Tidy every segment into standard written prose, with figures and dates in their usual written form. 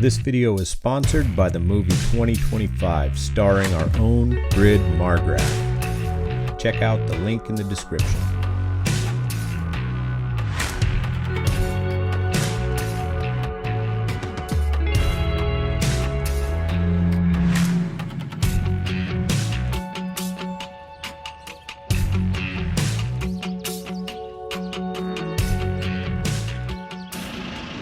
This video is sponsored by the movie 2025, starring our own Grid Margraf. Check out the link in the description.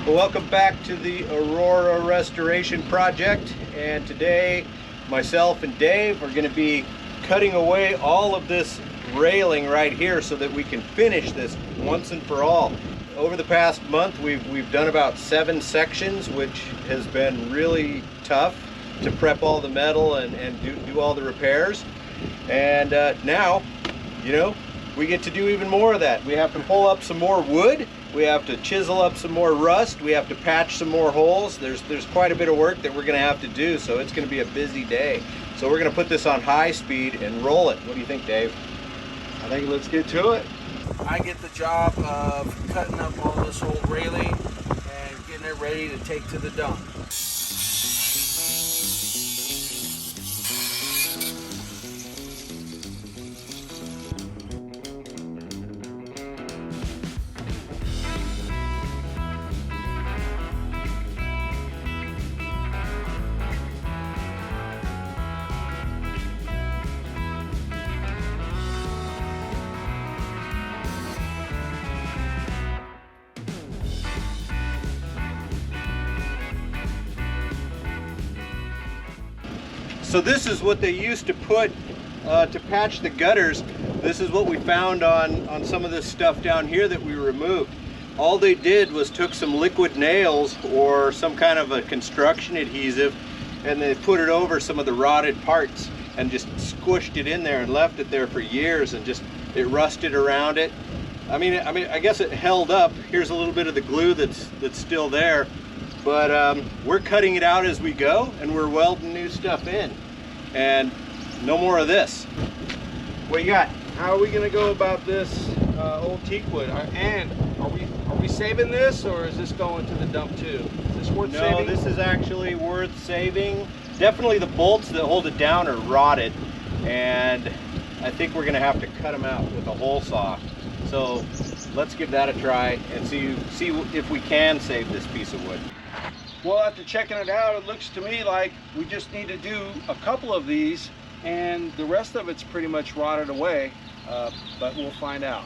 Welcome back to the Aurora Restoration Project, and today myself and Dave are going to be cutting away all of this railing right here so that we can finish this once and for all. Over the past month we've done about 7 sections, which has been really tough to prep all the metal and do all the repairs. And now, you know, we get to do even more of that. We have to pull up some more wood. We have to chisel up some more rust. We have to patch some more holes. There's quite a bit of work that we're going to have to do, so it's going to be a busy day. So we're going to put this on high speed and roll it. What do you think, Dave? I think let's get to it. I get the job of cutting up all this old railing and getting it ready to take to the dump. So this is what they used to put to patch the gutters. This is what we found on some of this stuff down here that we removed. All they did was took some liquid nails or some kind of a construction adhesive, and they put it over some of the rotted parts and just squished it in there and left it there for years, and just it rusted around it. I mean I guess it held up. Here's a little bit of the glue that's still there. But we're cutting it out as we go, and we're welding new stuff in, and no more of this. What you got? How are we going to go about this old teak wood? And are we saving this, or is this going to the dump too? Is this worth saving? No, this is actually worth saving. Definitely the bolts that hold it down are rotted, and I think we're going to have to cut them out with a hole saw. So let's give that a try and see if we can save this piece of wood. Well, after checking it out, it looks to me like we just need to do a couple of these, and the rest of it's pretty much rotted away, but we'll find out.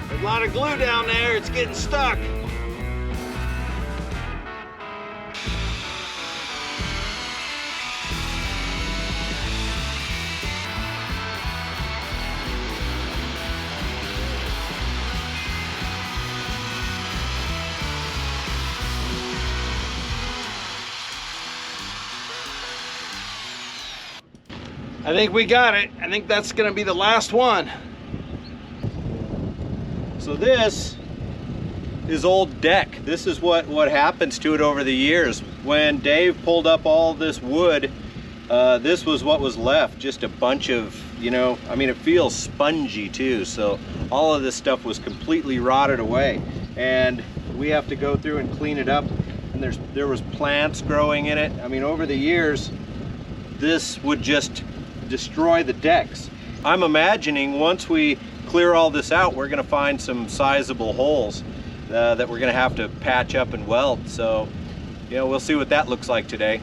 There's a lot of glue down there, it's getting stuck. I think we got it. I think that's going to be the last one. So this is old deck. This is what happens to it over the years. When Dave pulled up all this wood, this was what was left. Just a bunch of, you know, I mean, it feels spongy too. So all of this stuff was completely rotted away, and we have to go through and clean it up. And there was plants growing in it. I mean, over the years, this would just destroy the decks. I'm imagining once we clear all this out, we're going to find some sizable holes that we're going to have to patch up and weld. So, you know, we'll see what that looks like today.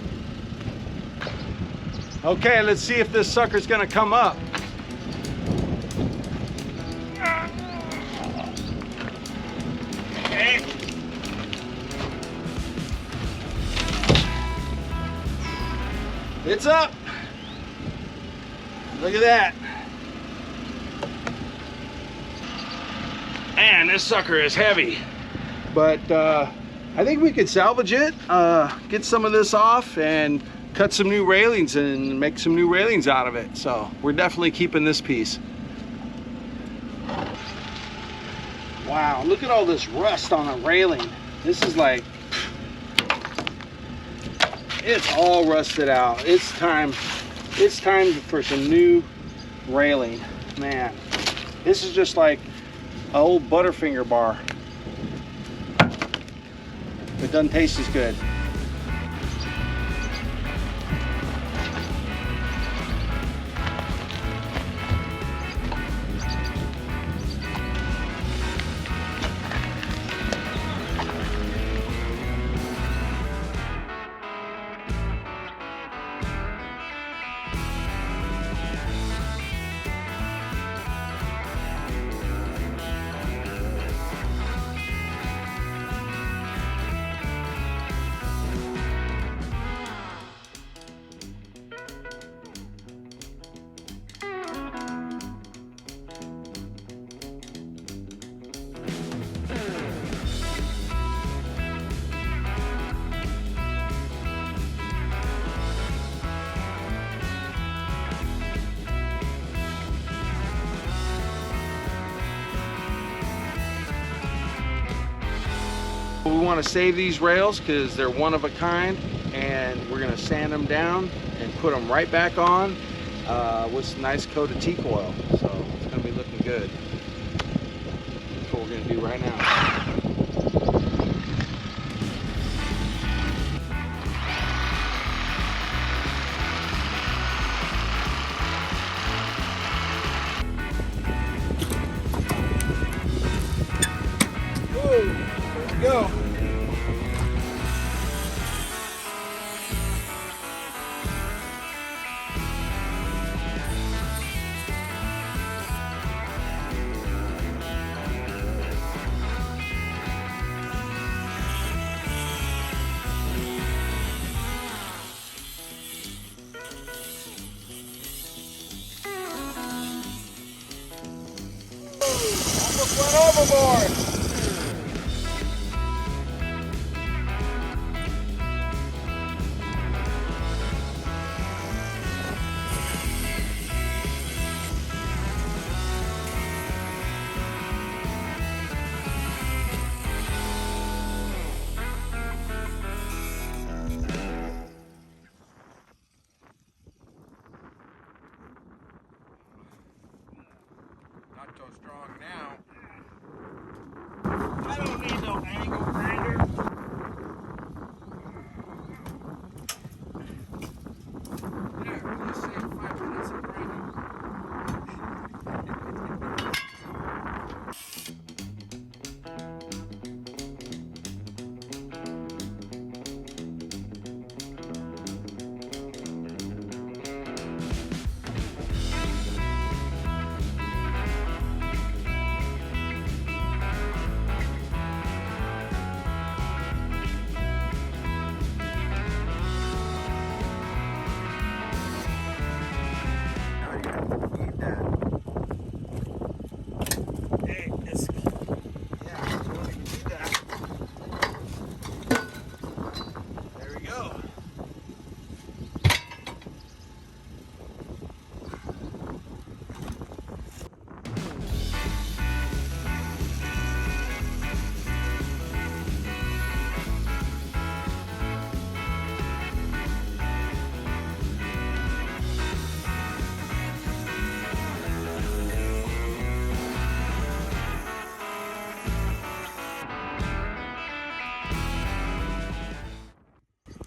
Okay, let's see if this sucker's going to come up. Okay. It's up. Look at that. Man, this sucker is heavy. But I think we could salvage it, get some of this off, and cut some new railings and make some new railings out of it. So we're definitely keeping this piece. Wow, look at all this rust on the railing. This is like It's all rusted out. It's time for some new railing. Man, this is just like an old Butterfinger bar. It doesn't taste as good. We want to save these rails because they're one of a kind, and we're going to sand them down and put them right back on with some nice coat of teak oil. So it's going to be looking good. That's what we're going to do right now. Go. Almost went overboard. Not so strong now. I don't need no angle grinder. There, let's save 5 minutes of grinding.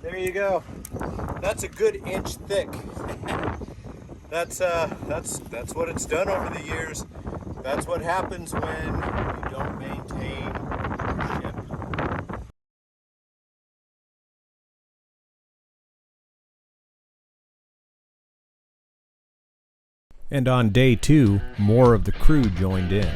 There you go. That's a good inch thick. That's what it's done over the years. That's what happens when you don't maintain your ship. And on day 2, more of the crew joined in.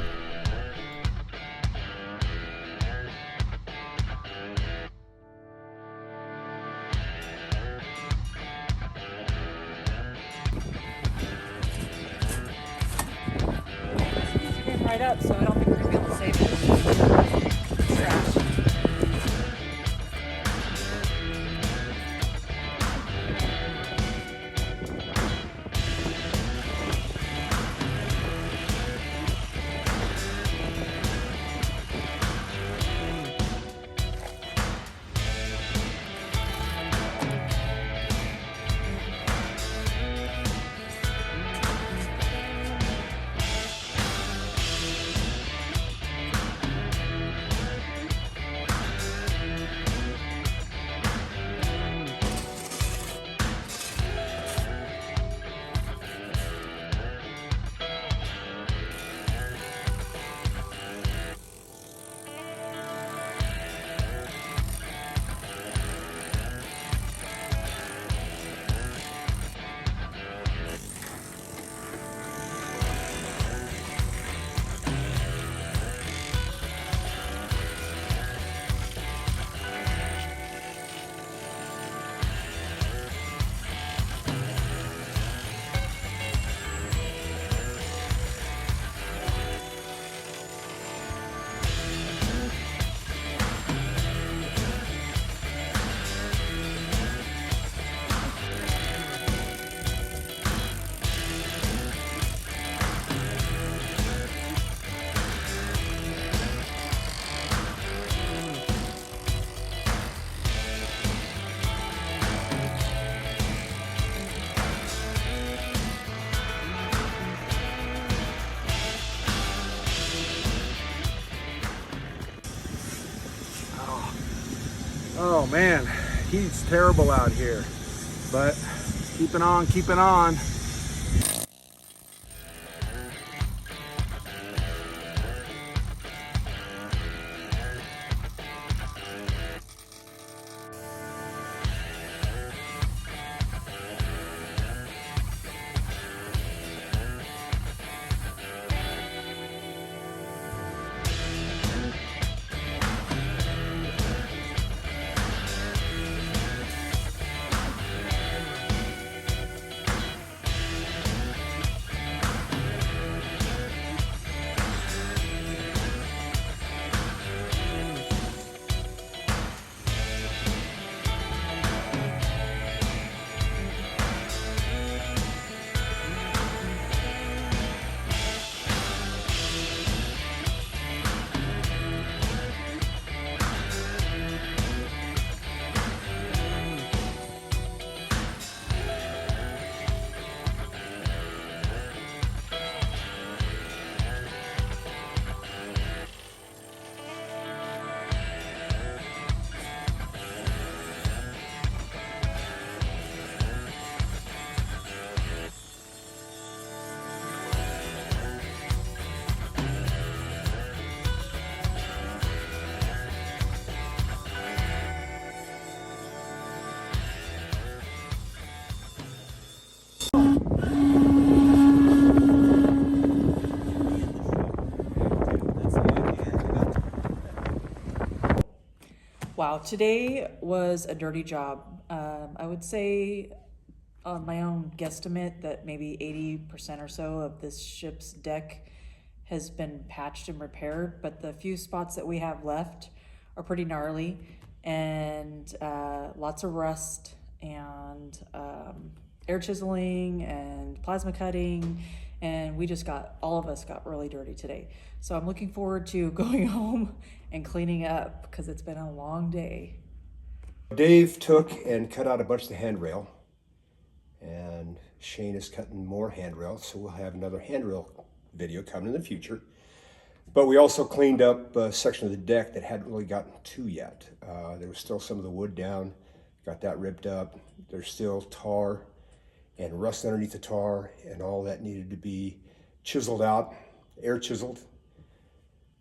Right up, so I don't think we're gonna be able to save it. Trash. Oh man, heat's terrible out here, but keeping on, keeping on. Wow, today was a dirty job. I would say on my own guesstimate that maybe 80% or so of this ship's deck has been patched and repaired, but the few spots that we have left are pretty gnarly, and lots of rust and air chiseling and plasma cutting, and all of us got really dirty today. So I'm looking forward to going home and cleaning up because it's been a long day. Dave took and cut out a bunch of the handrail, and Shane is cutting more handrails, so we'll have another handrail video coming in the future. But we also cleaned up a section of the deck that hadn't really gotten to yet. There was still some of the wood down, got that ripped up. There's still tar and rust underneath the tar, and all that needed to be chiseled out, air chiseled,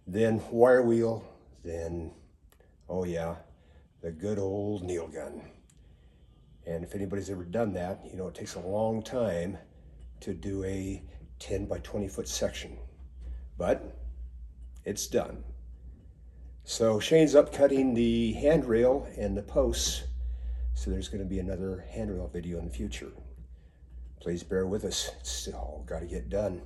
then wire wheel, then, oh yeah, the good old nail gun. And if anybody's ever done that, you know it takes a long time to do a 10 by 20 foot section, but it's done. So Shane's up cutting the handrail and the posts, so there's going to be another handrail video in the future. Please bear with us, it's all got to get done.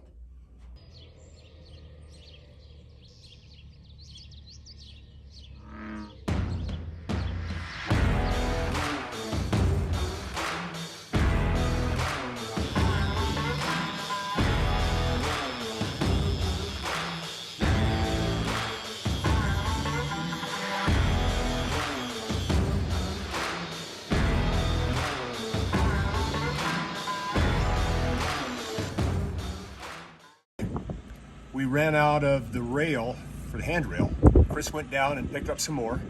We ran out of the rail for the handrail. Chris went down and picked up some more,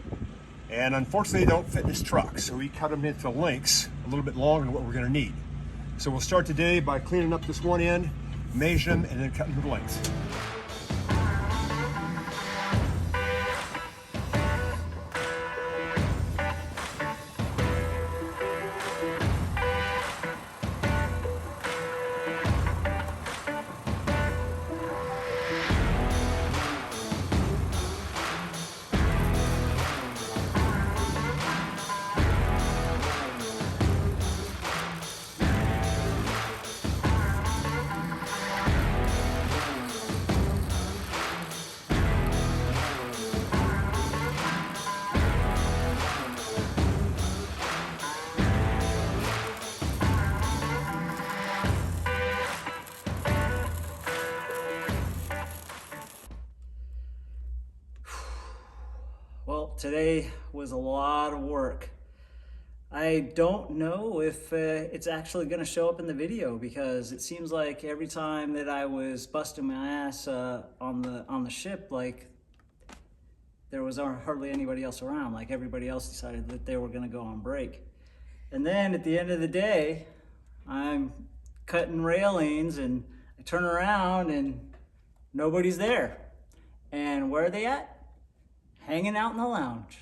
and unfortunately they don't fit in this truck, so we cut them into lengths a little bit longer than what we're going to need. So we'll start today by cleaning up this one end, measure them, and then cutting them to lengths. Well, today was a lot of work. I don't know if it's actually going to show up in the video, because it seems like every time that I was busting my ass on the ship, like there was hardly anybody else around. Like everybody else decided that they were gonna go on break. And then at the end of the day, I'm cutting railings and I turn around and nobody's there. And where are they at? Hanging out in the lounge.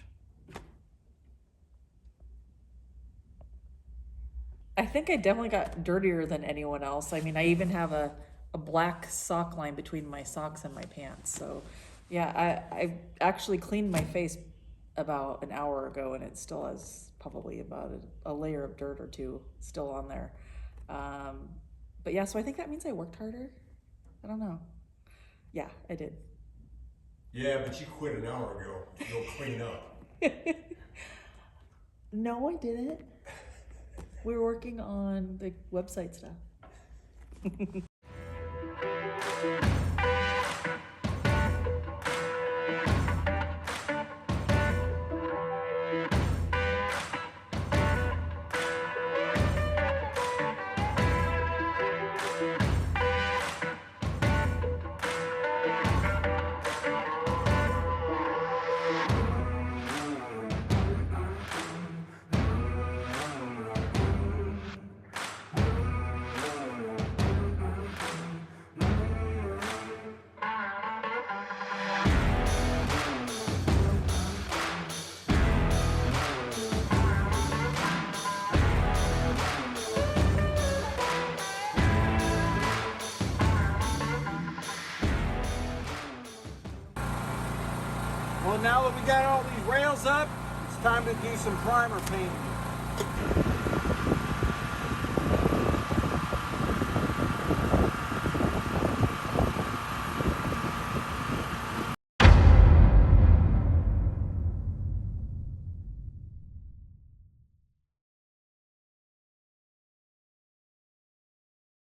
I think I definitely got dirtier than anyone else. I mean, I even have a black sock line between my socks and my pants. So yeah, I actually cleaned my face about an hour ago and it still has probably about a layer of dirt or two still on there. But yeah, so I think that means I worked harder. I don't know. Yeah, I did. Yeah, but you quit an hour ago to go clean up. No, I didn't. We were working on the website stuff. Well, now that we got all these rails up, it's time to do some primer painting.